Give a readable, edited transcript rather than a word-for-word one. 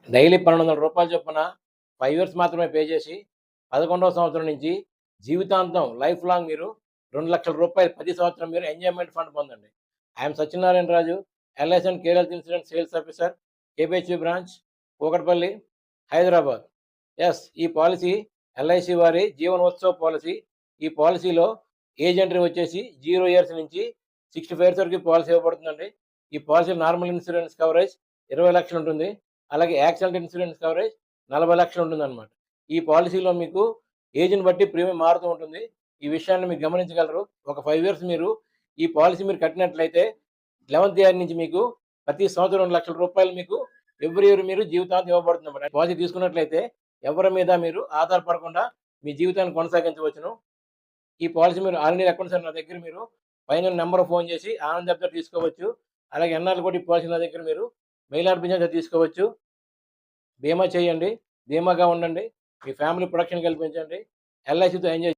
Daily రూ. 1,200 చొప్పున 5 years మాత్రమే పే చేసి 11వ సంవత్సరం నుంచి జీవితాంతం లైఫ్ లాంగ్ మీరు రూ. 2,00,000 ప్రతి సంవత్సరం మీరు ఎంజాయ్‌మెంట్ ఫండ్ పొందండి. I'm Satyanarayana Raju, LIC and care health insurance sales officer, KPHB branch, Kukatpally, Hyderabad. Yes. ఈ పాలిసీ ఎల్ఐసి వారి జీవనోత్సవ పాలిసీ. ఈ పాలిసీలో ఏజ్ ఎంట్రీ వచ్చేసి 0 ఇయర్స్ నుంచి 65 ఇయర్స్ వరకు పాలిసీ ఇవ్వబడుతుందండి. ఈ పాలిసీ నార్మల్ ఇన్సూరెన్స్ కవరేజ్ 20,00,000 ఉంటుంది. అలాగే యాక్సిడెంట్ ఇన్సూరెన్స్ కవరేజ్ 40,00,000 ఉంటుందన్నమాట. ఈ పాలిసీలో మీకు ఏజ్‌ని బట్టి ప్రీమియం మారుతూ ఉంటుంది. ఈ విషయాన్ని మీరు గమనించగలరు. ఒక 5 ఇయర్స్ మీరు ఈ పాలిసీ మీరు కట్టినట్లయితే 11థ్ ఇయర్ నుంచి మీకు ప్రతి సంవత్సరం రూ. 2,00,000 మీకు ఎవ్రీ ఇయర్ మీరు జీవితాంతం ఇవ్వబడుతుందన్నమాట. పాలిసీ తీసుకున్నట్లయితే ఎవరి మీద మీరు ఆధారపడకుండా మీ జీవితాన్ని కొనసాగించవచ్చును. ఈ పాలిసీ మీరు ఆల్ ఇండియా అకౌంట్స్ నా దగ్గర మీరు పైన నంబర్ ఫోన్ చేసి ఆనంద్ యాప్ ద్వారా తీసుకోవచ్చు. అలాగే ఎన్ఆర్‌లు కూడా ఈ పాలిసీ నా దగ్గర మీరు మెయిల్ ఆర్ బిజినెస్ తీసుకోవచ్చు. బీమా చేయండి. ధీమాగా ఉండండి. మీ ఫ్యామిలీ ప్రొటెక్షన్ కల్పించండి. ఎల్ఐసితో ఎంజాయ్